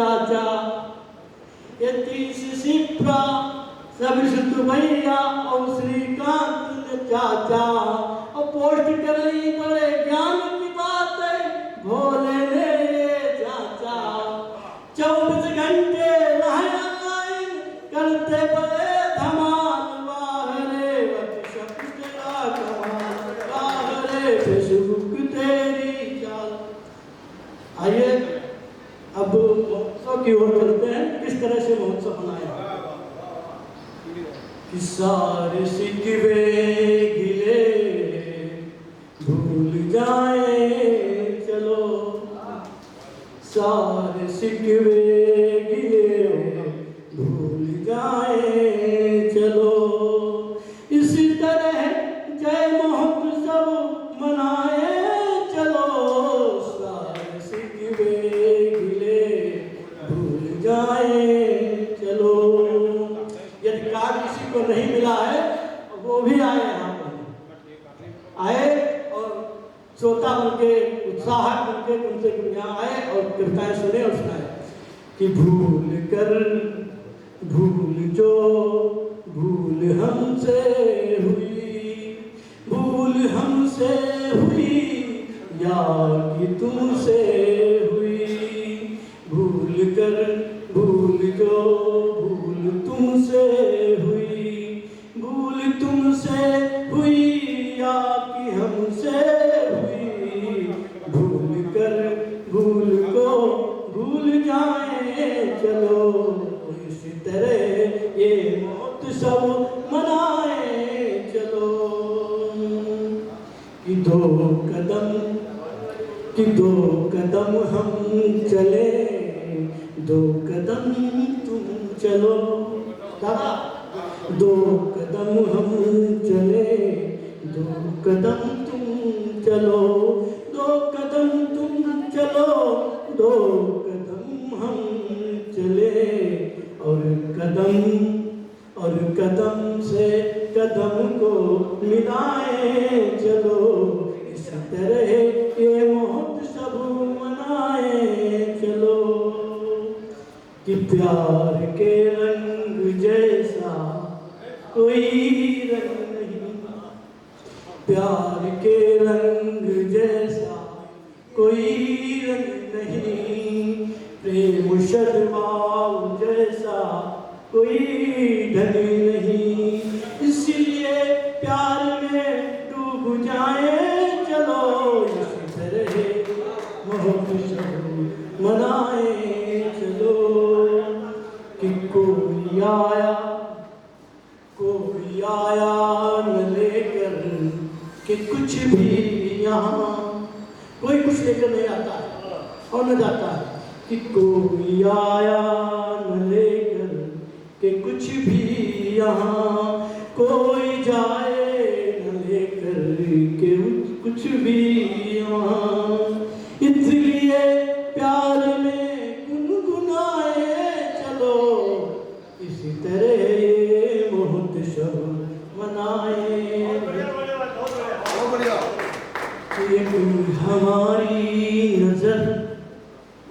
चाचा ये 30 सिप्रा सब शुद्ध भैया और श्रीकांत चाचा और पोस्ट कर ली बड़े ज्ञान की बात है भोले ने चाचा 24 घंटे रहे ऑनलाइन करते बड़े धमाल बाहरे व्हाट्सएप तेरा कमाल बाहरे फेसबुक तेरी चाल। आइए अब महोत्सव की ओर चलते हैं। किस तरह से महोत्सव मनाया कि सारे सिकवे गिले भूल जाए चलो, सारे सिकवे गिले भूल जाए चलो, इसी तरह जय महोत्सव मनाए चलो, सारे सिकवे चलो। यदि कार्ड किसी को नहीं मिला है वो भी आए, यहाँ पर आए और श्रोता बनके उत्साहक बनके तुमसे यहाँ आए और कृपया सुने और सुनाए कि भूल कर भूल जो भूल हमसे हुई, भूल हमसे हुई या कि तुमसे हुई, भूल कर भूल जो भूल तुमसे हुई, भूल तुमसे हुई या कि हमसे हुई, भूल कर भूल को भूल जाए चलो, इसी तरह ये महोत्सव मनाए चलो। कि दो कदम हम चले, 2 कदम तुम चलो, दादा 2 कदम हम चले, 2 कदम तुम चलो, 2 कदम तुम चलो, 2 कदम हम चले और कदम से कदम को मिलाए चलो, इस तरह ये महोत्सव मनाए चलो। कि प्यार के रंग जैसा कोई रंग नहीं, प्यार के रंग जैसा कोई रंग नहीं, प्रेम शर्माओ जैसा कोई ढंग नहीं, इसलिए प्यार में डूब जाए चलो, इसी तरह महोत्सव मनाए चलो। कि कोई आया न लेकर कि कुछ भी यहाँ, कोई कुछ लेकर नहीं आता है और न जाता है, कि कोई आया न लेकर कि कुछ भी यहाँ, कोई जाए न लेकर के कुछ भी यहाँ, इसलिए प्यार में गुनगुनाए चलो, इसी तरह ये महोत्सव मनाए। एक हमारी नजर,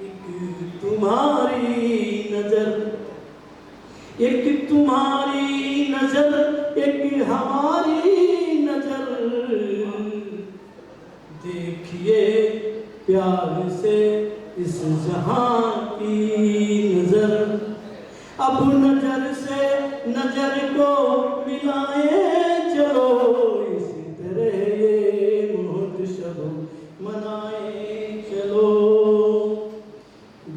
एक तुम्हारी नजर, एक तुम्हारी नजर, एक हमारी नजर, देखिए प्यार से इस जहां की नजर, अब नजर से नजर को मिलाए चलो, इसी तरह ये महोत्सव मनाए चलो।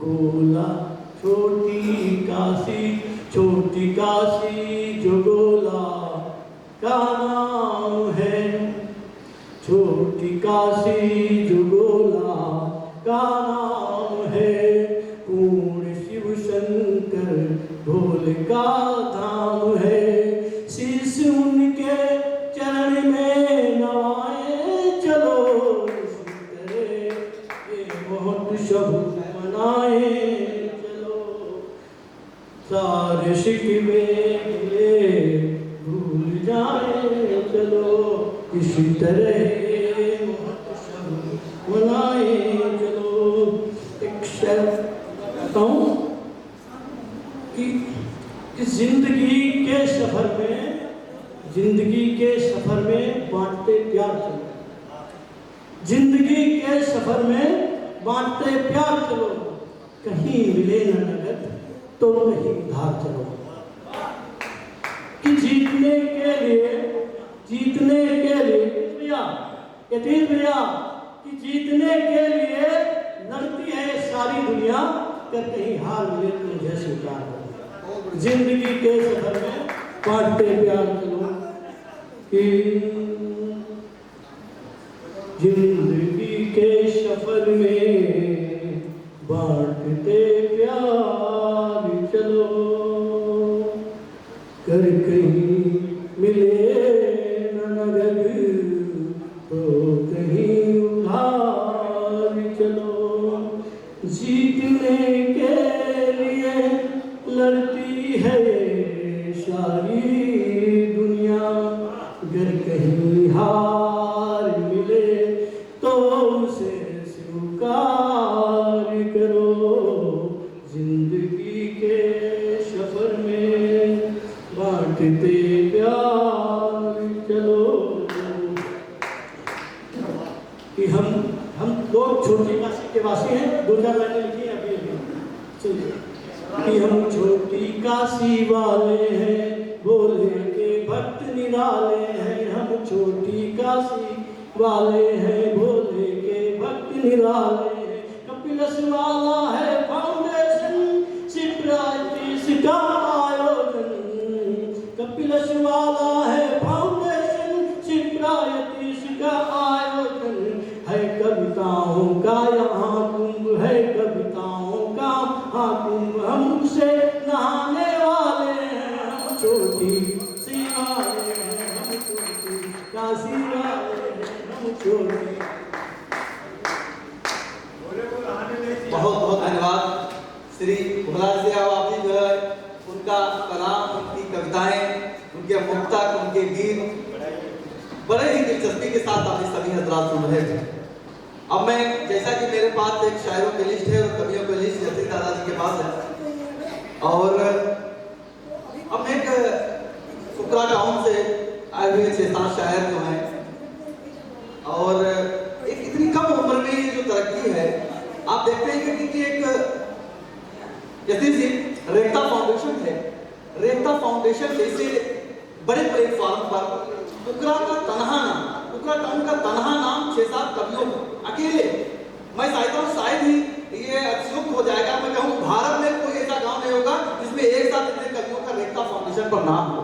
गोला छोटी काशी जो गोला का नाम है, छोटी काशी जो गोला का नाम है, पूर्ण शिव शंकर भोले का धाम है, शीश उनके चरण में नवाए चलो, इसी तरह ये महोत्सव मनाए चलो। सारे शिकवे गिले भूल जाए चलो, इसी तरह ये महोत्सव मनाए चलो। एक शेर कहूँ कि जिंदगी के सफर में बांटते प्यार चलो, जिंदगी के सफर में बांटते प्यार चलो, कहीं मिले न नगद तो कहीं उधार चलो। कि जीतने के लिए यतीश भैया कि जीतने के लिए लड़ती है सारी दुनिया, कर कहीं हार मिले तो मुझे स्वीकार हो। जिंदगी के सफर में बांटते प्यार चलो, कि जिंदगी के सफर में बांटते प्यार चलो, कर कहीं मिले न नगद तो कहीं उधार चलो। जीतने के लिए लड़ती है सारी दुनिया, अगर कहीं हार मिले तो उसे स्वीकार करो। जिंदगी के सफर में बांटते प्यार चलो। कि हम लोग छोटी काशी के वासी हैं, 2-4 लाइनें लिखी हैं अभी चलिए। कि हम छोटी काशी वाले हैं, भोले के भक्त निराले हैं। हम छोटी काशी वाले हैं, भोले के भक्त निराले हैं। कपिलस वाला है फाउंडेशन, शिवरात्रि का आयोजन। कपिलस वाला है फाउंडेशन, शिवरात्रि का आयोजन। है कविताओं का यहाँ कुंभ, है कविताओं का हाँ कुंभ। हमसे नहाने वाले हैं, हम छोटी सी वाले हैं, हम छोटी काशी वाले हैं, हम छोटी। बहुत बहुत धन्यवाद श्री भोला से। आप भी जो है उनका कलाम, उनकी कविताएं, उनके मुक्तक, उनके गीत बड़े ही दिलचस्पी के साथ आप सभी हजरात सुन रहे थे। अब मैं, जैसा कि मेरे पास एक शायरों की लिस्ट है और कवियों की लिस्ट जैसे दादाजी के पास है, और अब मैं एक फुकरा टाउन से आए हुए 6-7 शायर जो हैं, और एक इतनी कम उम्र में ये जो तरक्की है आप देखते हैं कि एक जैसे रेखता फाउंडेशन है, रेखता फाउंडेशन जैसे बड़े प्लेटफॉर्म पर फुकरा टाउन का तनहा नाम 6-7 कवियों अकेले, मैं चाहता हूँ शायद ही ये अतिशयोक्त हो जाएगा, मैं कहूँ भारत में कोई ऐसा गांव नहीं होगा जिसमें एक साथ इतने कवियों का रेखता फाउंडेशन पर नाम हो।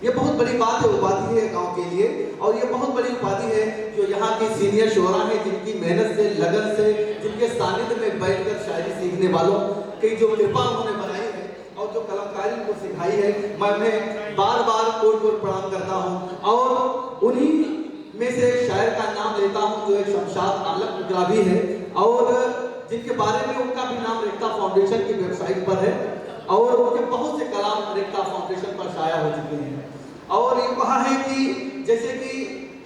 ये बहुत बड़ी बात है, उपाधि है गांव के लिए, और ये बहुत बड़ी उपाधि है जो यहाँ की सीनियर शोरा है, जिनकी मेहनत से, लगन से, जिनके सानिध्य में बैठकर शायरी सीखने वालों की जो कृपा उन्होंने बनाई है और जो कलमकारी को सिखाई है, मैं उन्हें बार बार कोट प्रणाम करता हूँ। और उन्हीं में से शायर का नाम लेता हूँ जो एक शमशाद आलम गुजराबी है, और जिनके बारे में उनका भी नाम रेखता फाउंडेशन की वेबसाइट पर है, और उनके बहुत से कलाम रेखता फाउंडेशन पर शाया हो चुके हैं। और ये कहा है कि जैसे कि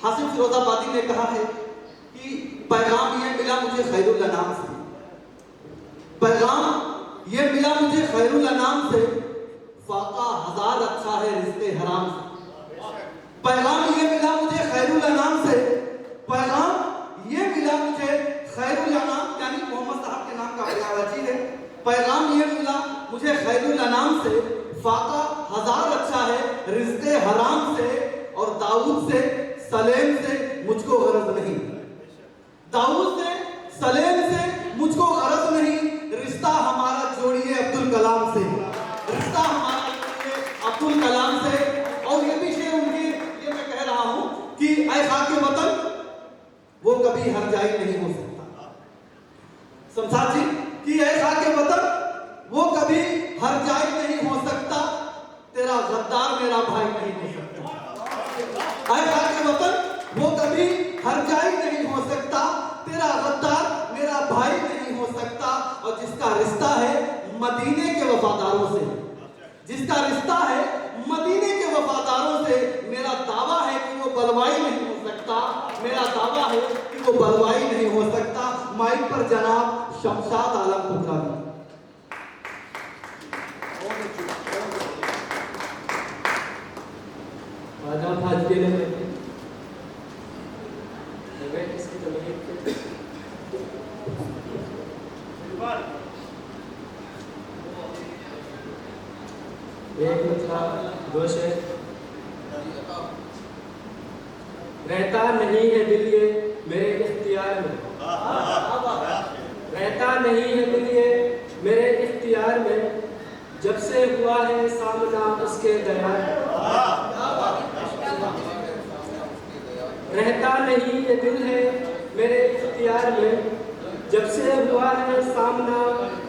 हासिम फिरोजाबादी ने कहा है कि पैगाम ये मिला मुझे खैरुल्लाह नाम से, पैगाम ये मिला मुझे खैरुल्लाह नाम से, फाका 1000 अच्छा है रिश्ते हराम से। पैगाम ये मिला मुझे खैरुल्लाह नाम से, पैगाम ये मिला मुझे खैरुल्लाह नाम, यानी मोहम्मद साहब के नाम का पर्यायवाची है। पैगाम ये मिला मुझे खैरुल्लाह नाम से, फाका 1000 अच्छा है रिश्ते हराम से, और दाऊद से सलेम से मुझको गरज नहीं, दाऊद से सलेम से मुझको गरज नहीं, रिश्ता हमारा जोड़िए अब्दुल कलाम से, रिश्ता हमारा जोड़िए अब्दुल कलाम से। और ये भी शेर उनकी, ये मैं कह रहा हूं कि ऐ खाके वतन वो कभी हर जाई नहीं हो सकता, समझा जी, कि ऐ खाके वतन वो कभी हर जाई नहीं हो सकता, तेरा गद्दार मेरा भाई नहीं हो सकता। ऐ खाके वतन वो कभी हर जाई नहीं हो सकता, तेरा गद्दार मेरा भाई नहीं हो सकता। और जिसका रिश्ता है मदीने के वफादारों से, जिसका रिश्ता है मदीने के वफादारों से, मेरा दावा है कि वो बलवाई नहीं हो सकता, मेरा दावा है कि वो बलवाई नहीं हो सकता। माइक पर जनाब शमशाद आलम गुजराबी। देने में इसकी तमीज़ एक मतलब दो शेर। रहता नहीं है दिल ये मेरे इख्तियार में, रहता नहीं है दिल ये मेरे इख्तियार में, जब से हुआ है सामना उसके दयार। रहता नहीं ये दिल है मेरे इख्तियार में, जब से हुआ है सामना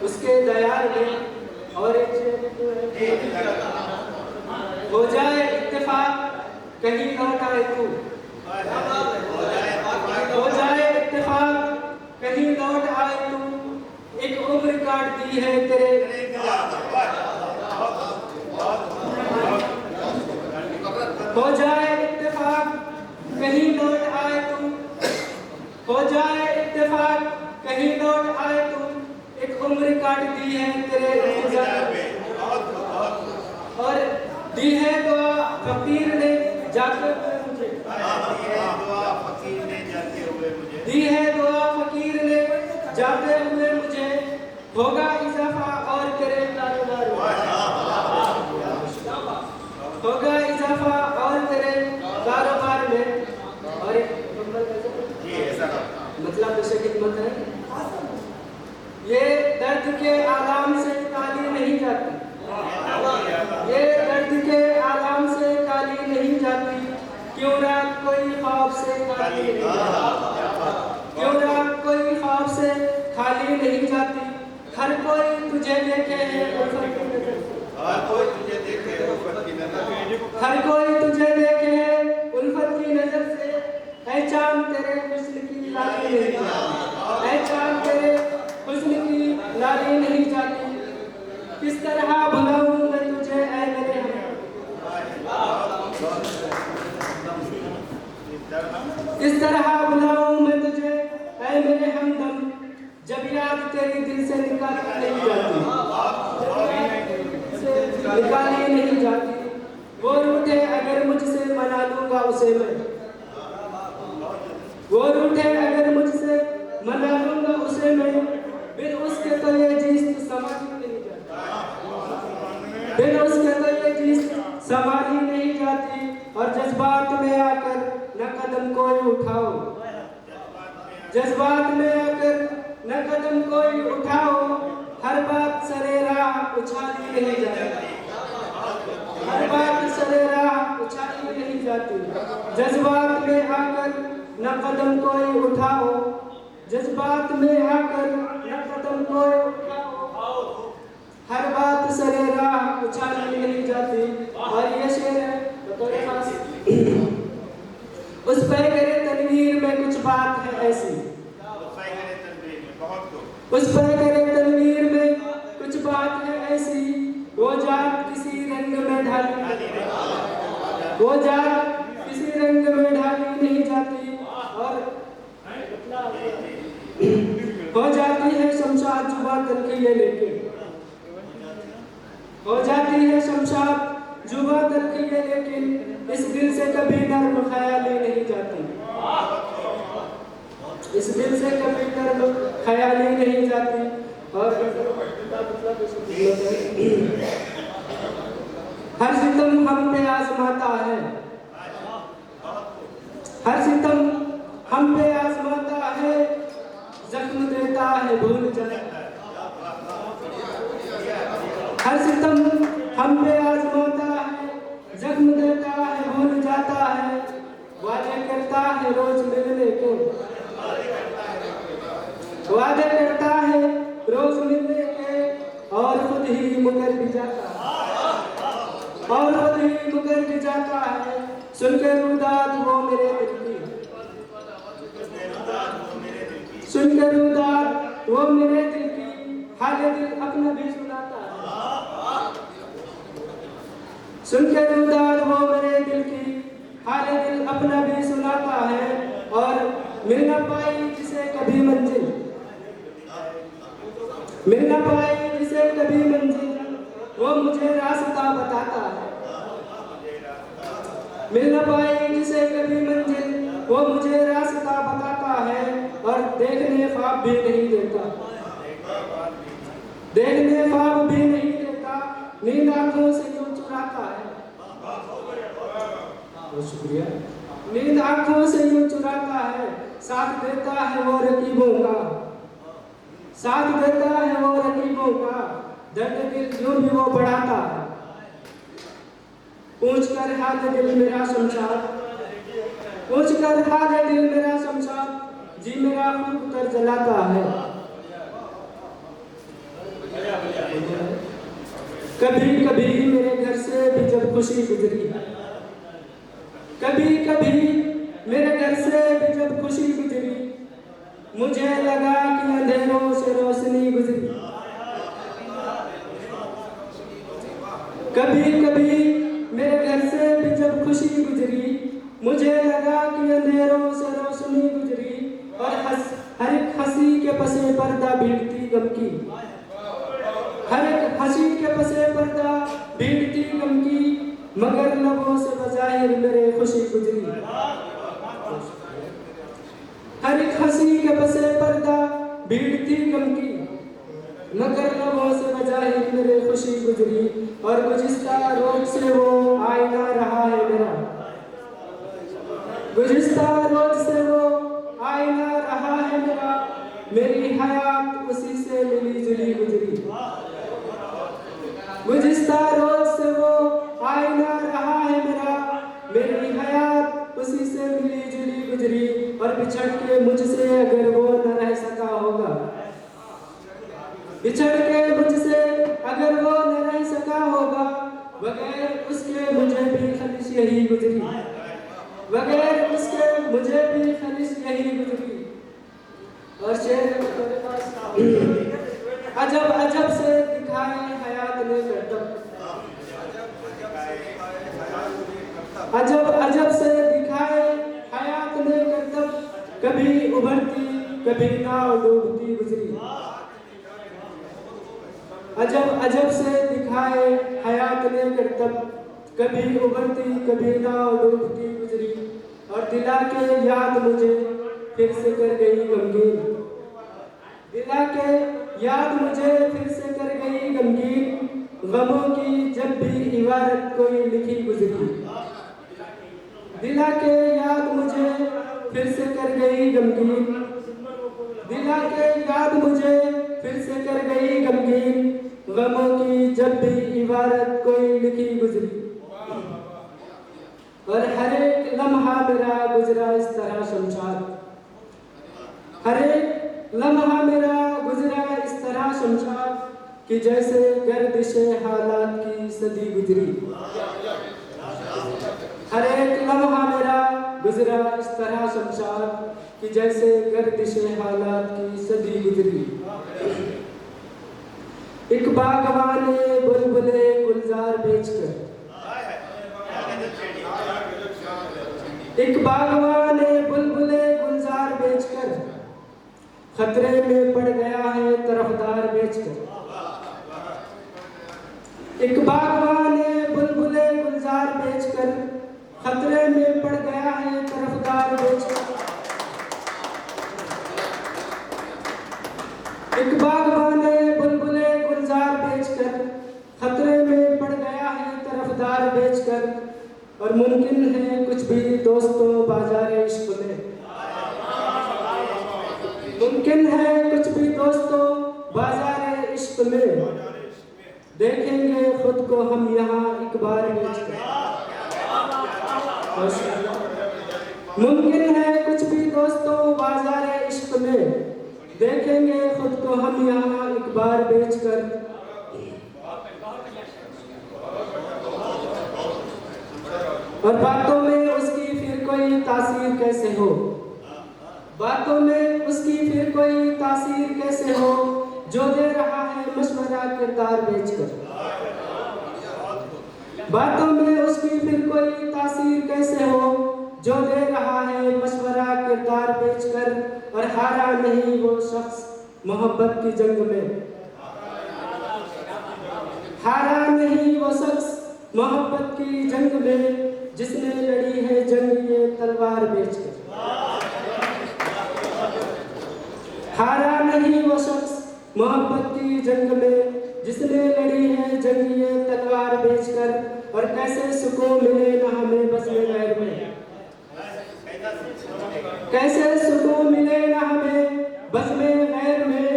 उसके दयार में। और एक हो जाए इत्तेफाक कहीं लौट आए तू, हो जाए इत्तेफाक कहीं लौट आए तू, एक उम्र काट दी है तेरे। हो जाए इत्तेफाक कहीं लौट आए तू, हो जाए इत्तेफाक कहीं लौट आए तू, एक उम्र काट दी है तेरे इंतजार में। और दी है दुआ फकीर ने जाकर मुझे, दी है दुआ फकीर ने जाते हुए मुझे, होगा इजाफा और तेरे कारोबार में, होगा इजाफा और तेरे कारोबार में। और मतलब जैसे खिदमत है, ये दर्द के आलाम से काली नहीं जाती, ये दर्द के आलाम से काली नहीं जाती, क्यों रात कोई ख्वाब से खाली नहीं जाती, क्यों रात कोई ख्वाब से खाली नहीं जाती। हर कोई तुझे देखे है उल्फत की नजर से, हर कोई तुझे देखे है उल्फत की नजर से, हर कोई तुझे देखे है उल्फत की नजर से। ऐ चांद तेरे हुस्न की लाली नहीं जाती, ऐ चांद तेरे हुस्न की लाली नहीं जाती, किस तरह भुलाऊं मैं तुझे ऐ मेरे हमदम, किस तरह भुलाऊं मैं तुझे ऐ मेरे हमदम, जब याद तेरी दिल से निकाली नहीं जाती, निकाली नहीं जाती। वो रूठे अगर मुझसे मना लूंगा उसे मैं, वो रूठे अगर मुझसे मना लूंगा उसे मैं, बिन उसके तो ये चीज संभाली नहीं जाती, बिन उसके तो ये चीज संभाली नहीं जाती। और जज्बात में आकर न कदम कोई उठाओ, जज्बात में आकर न कदम कोई उठाओ, हर बात सरेरा उछाली नहीं जाती, हर बात सरेरा उछाली नहीं जाती। जज्बात में आकर न कदम कोई उठाओ, जज्बात में आकर न कदम कोई उठाओ, हर बात सरेरा उछाली नहीं जाती। और ये शेर है उस पैगरे तनवीर में कुछ बात है ऐसी, उस पैगरे तनवीर में कुछ बात है ऐसी, वो जात किसी रंग में ढाली, वो जात किसी रंग में ढाली नहीं जाती। और हो जाती है शमशाद जुबा तलखिए लेके, हो जाती है शमशाद जुबा तलखिए लेकिन इस दिल से कभी नर्म ख्याली नहीं जाती, इस दिल से कभी नर्म ख्याली नहीं जाती। और हर सितम हम पे आजमाता है, हर सितम हम पे आजमाता है, जख्म देता है भूल जाता है, हर सितम हम पे आजमाता है, जख्म देता है भूल जाता है, वादे करता है रोज मिलने के, वादे करता है रोज मिलने के, और खुद ही मुकर भी जाता है, और खुद ही मुकर भी जाता है। सुन के रुदात वो मेरे दिल की, सुन के रुदात वो मेरे दिल की, हाले दिल अपना भी सुनाता है, सुन के रुदात वो मेरे दिल की, हाले दिल अपना भी सुनाता है। और मिल न पाई जिसे कभी मंजिल, मिल न पाई जिसे कभी मंजिल, वो मुझे रास्ता बताता है, मिल न पाई वो मुझे रास्ता बताता है और देखने ख्वाब भी नहीं देता। देखने ख्वाब भी नहीं देता, नींद आंखों से यूं चुराता है। बहुत शुक्रिया। नींद आंखों से यूं चुराता है, साथ देता है वो रकीबों का, साथ देता है वो रकीबों का, दर्द दिल यूं भी वो बढ़ाता है। पूछ कर हाल दिल मेरा शमशाद, पूछ कर हाल दिल मेरा शमशाद, जी मेरा खूब कर जलाता है। कभी कभी मेरे घर से भी जब खुशी गुजरी, कभी कभी मेरे घर से भी जब खुशी गुजरी, मुझे लगा कि अंधेरों से रोशनी गुजरी। कभी कभी मेरे घर से भी जब खुशी गुजरी, मुझे लगा कि अंधेरों से रोशनी गुजरी, और हर एक हंसी के पसे पर्दा बीटती गम की, हर एक हंसी के पसे पर्दा बीटती गम की, मगर लबों से बज़ाहिर मेरे खुशी गुजरी। हर एक हंसी के पसे पर्दा बीटती गम की, मगर लबों से बज़ाहिर मेरे खुशी गुजरी, और गुज़िश्ता रोज से वो आईना रहा है मेरा, गुज़िश्ता रोज से वो आईना रहा है मेरा, मेरी हयात उसी से मिली जुली गुजरी। गुज़िश्ता रोज से वो आईना रहा है मेरा, मेरी हयात उसी से मिली जुली गुजरी, और बिछड़ के मुझसे अगर वो न रह सका होगा, बिछड़ के मुझसे अगर वो न रह सका होगा, बगैर उसके मुझे भी खलिश यही गुजरी, बगैर उसके मुझे भी खलिश यही गुजरी। और शेर मेरे पास अजब अजब से दिखाए हयात ने करतब, अजब अजब से दिखाए हयात ने करतब, कभी उभरती कभी नाव डूबती गुजरी। अजब अजब से दिखाए हयात ने करतब, कभी उभरती कभी नाव डूबती गुजरी, और दिला के याद मुझे फिर से कर गई गमगीन, दिला के याद मुझे फिर से कर गई गमगीन, गमों की जब भी इबारत कोई लिखी गुजरी। दिला के याद मुझे फिर से कर गई गमगीन, दिला के याद मुझे फिर से कर गई गमगीन, गमों की जब भी इबारत कोई लिखी गुजरी। और हर एक लम्हा मेरा गुजरा इस तरह शमशाद, हर एक लम्हा मेरा गुजरा इस तरह शमशाद, कि जैसे गर्दिशे हालात की सदी गुजरी। हर एक लम्हा मेरा गुजरा इस तरह शमशाद, कि जैसे गर्दिशे हालात की सदी गुजरी। एक बागवान ने बुलबुले गुलजार बेचकर, एक बागवान ने बुलबुले गुलजार बेचकर, खतरे में पड़ गया है तरफदार बेचकर। एक बागवान ने बुलबुले गुलजार बेचकर, खतरे में पड़ गया है तरफदार बेचकर। एक बागवान ने बुलबुले गुलजार बेचकर, खतरे में पड़ गया है तरफदार बेचकर, और मुमकिन है कुछ भी दोस्तों बाजार इश्क में, मुमकिन है कुछ भी दोस्तों बाजार इश्क में, देखेंगे खुद को हम यहाँ एक बार बेचकर। मुमकिन है कुछ भी दोस्तों बाजार इश्क में, देखेंगे खुद को हम यहाँ एक बार बेचकर। और बातों में उसकी फिर कोई तासीर कैसे हो, बातों में उसकी फिर कोई तासीर कैसे हो, जो दे रहा है मशवरा किरदार बेचकर। बातों में उसकी फिर कोई तासीर कैसे हो, जो दे रहा है मशवरा किरदार बेचकर, और हारा नहीं वो शख्स मोहब्बत की जंग में, हारा नहीं वो शख्स मोहब्बत की जंग में, जिसने लड़ी है जंग ये तलवार बेचकर। हारा नहीं वो शख्स मोहब्बत की जंग में जिसने लड़ी है जंग ये तलवार बेचकर, और कैसे सुकून मिले ना हमें बस में गैर में, कैसे सुकून मिले ना हमें बस में गैर में,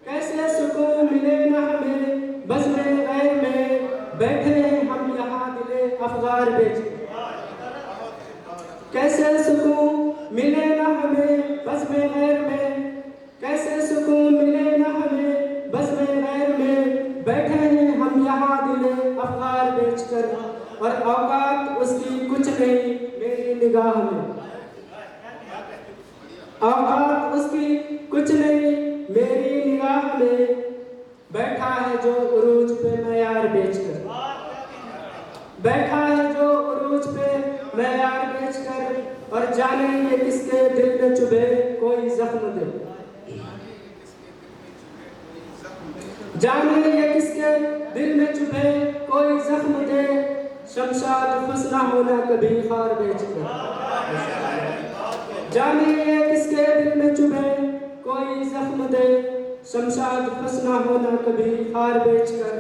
कैसे सुकून मिले ना हमें बस में गैर में, बैठे हैं हम यहाँ दिले अफगार बेच, कैसे सुकून मिले ना हमें बस में गैर में, कैसे सुकून मिले ना हमें बस में गैर में, बैठे हैं हम यहाँ दिले अफगार बेचकर, और औकात उसकी कुछ नहीं मेरी निगाह में, औकात उसकी कुछ नहीं मेरी निगाह में, बैठा है जो उरूज पे मयार बेचकर, बैठा है जो उरूज पे मयार बेचकर, और जाने ये किसके दिल में चुभे कोई जख्म दे, जाने ये किसके दिल में चुभे कोई जख्म दे, शमशाद खुश ना होना कभी खार बेचकर, जाने ये किसके दिल में चुभे कोई जख्म दे, शमशाद खुश ना होना कभी खार बेचकर,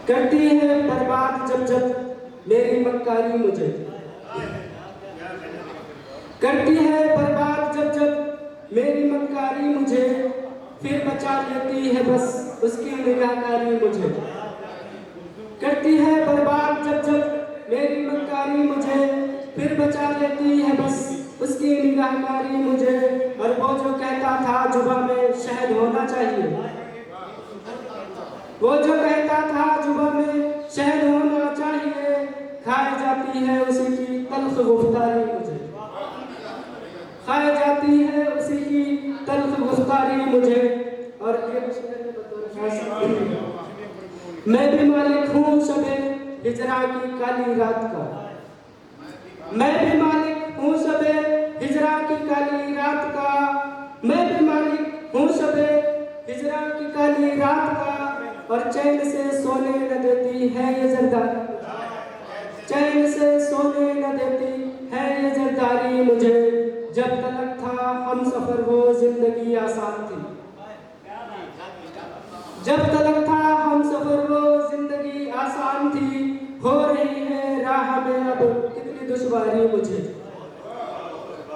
करती है बर्बाद जब जब मेरी मक्कारी मुझे, करती है बर्बाद जब जब मेरी मक्कारी मुझे, फिर बचा लेती है बस उसकी निगाहकारी मुझे, करती है बर्बाद जब जब मेरी मक्कारी मुझे, फिर बचा लेती है बस उसकी निगाहकारी मुझे, और वो जो कहता था जुबा में शहद होना चाहिए, वो जो कहता था जुबा में शहद होना चाहिए, खाई जाती है उसी की तल्ख गुफ्तारी मुझे, खाई जाती है उसी की तल्ख गुफ्तारी मुझे, और मैं भी मालिक हूँ शबे हिजरा की काली रात का, मैं भी मालिक हूँ शबे हिजरा की काली रात का, मैं भी मालिक हूँ शबे हिजरा की काली रात का, और चैन से सोने न देती है ये जरदारी, चैन से सोने न देती है ये जरदारी मुझे, जब तलक था हम सफर वो जिंदगी आसान थी, जब तलक था हम सफर वो जिंदगी आसान थी, हो रही है राह में अब कितनी दुश्वारी मुझे,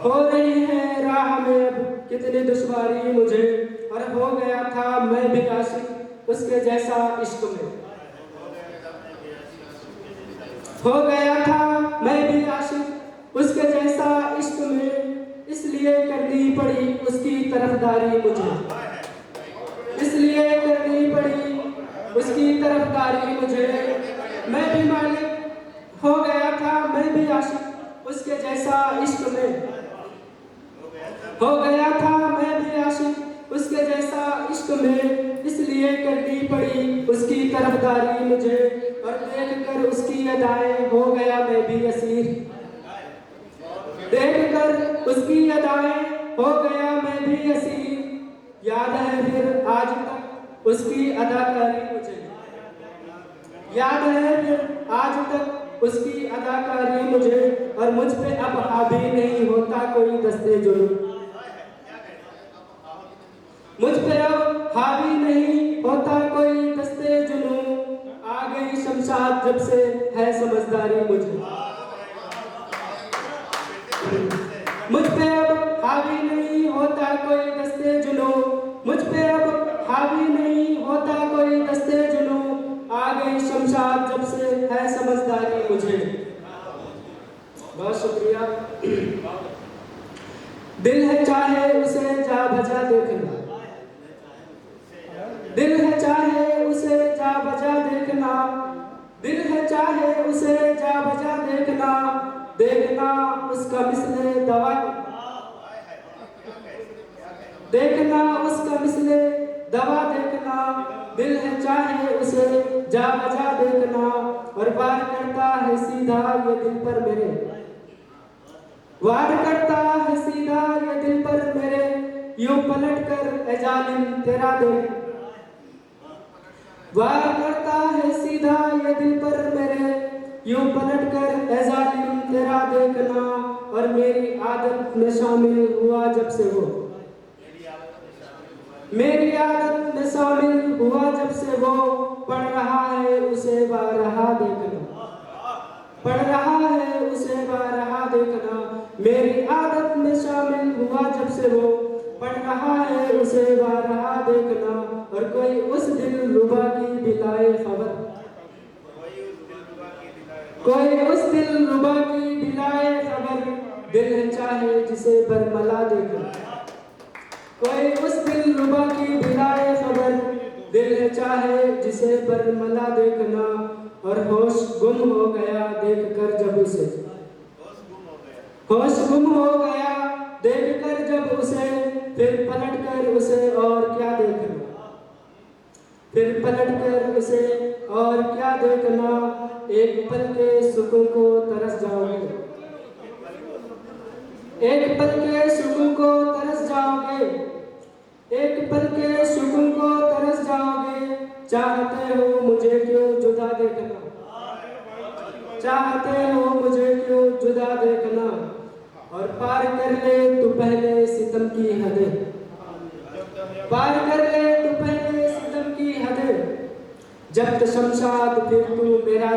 हो रही है राह में अब कितनी दुश्वारी मुझे, और हो गया था मैं भी आशिक उसके जैसा इश्क में, हो गया था मैं भी आशिक उसके जैसा इश्क में, इसलिए करनी पड़ी उसकी तरफदारी मुझे, इसलिए करनी पड़ी उसकी तरफदारी मुझे, मैं भी मालिक हो गया था मैं भी आशिक उसके जैसा इश्क में, हो गया था मैं भी आशिक उसके जैसा इश्क में, इसलिए करनी पड़ी उसकी तरफदारी मुझे, और देखकर उसकी अदाएं हो गया मैं भी असीर, देखकर उसकी अदाएं हो गया मैं भी असीर, याद है फिर आज तक उसकी अदाकारी मुझे, याद है फिर आज तक उसकी अदाकारी मुझे, और मुझ पे अब हावी नहीं होता कोई दस्ते जुल्म, मुझ पे अब हावी नहीं होता कोई दस्ते जुल्म, आ गई शमशाद जब से है समझदारी मुझे, मुझ पे अब हावी नहीं होता कोई दस्ते जुल्म, मुझ पे अब हावी नहीं होता कोई दस्ते जुल्म, आ गई शमशाद जब से है समझदारी मुझे। बहुत शुक्रिया। दिल है चाहे उसे जा बजा देखना, दिल है चाहे उसे जा बजा देखना, दिल है चाहे उसे जा बजा देखना, देखना उसका मिसले दवा, देखना उसका मिसले दवा देखना, दिल है चाहे उसे जा बजा देखना, और वार करता है सीधा ये दिल पर मेरे, वार करता है सीधा ये दिल पर मेरे, यूं पलट कर ए जालिम तेरा देख, वार करता है सीधा ये दिल पर मेरे, यूं पलट कर ए जालिम तेरा देखना, और मेरी आदत में शामिल हुआ जब से वो, मेरी आदत में शामिल हुआ जब से वो, पढ़ रहा है उसे बारहा देखना, पढ़ रहा है उसे बारहा देखना। मेरी आदत में शामिल हुआ जब से वो, पढ़ रहा है उसे बारहा देखना। और कोई उस दिल रुबा की दिलाए खबर, कोई उस दिल रुबा की दिलाए खबर, दिल है चाहे जिसे बरमला देखना। कोई उस दिल रुबा की दिलाए खबर, दिल है चाहे जिसे बरमला देखना। और होश गुम हो गया देख कर जब उसे, होश गुम हो गया देख कर जब उसे, फिर पलट कर उसे और क्या देखना, फिर पलट कर उसे और क्या देखना। एक पल के सुकून को तरस जाओगे, एक पल के सुकून को तरस जाओगे, एक पल के सुकून को तरस जाओगे। चाहते हो मुझे क्यों जुदा देखना, चाहते हो मुझे क्यों जुदा देखना। और पार कर ले तू पहले सितम की हदें, पार कर ले तू पहले सितम की हदें। जब शमशाद फिर तू मेरा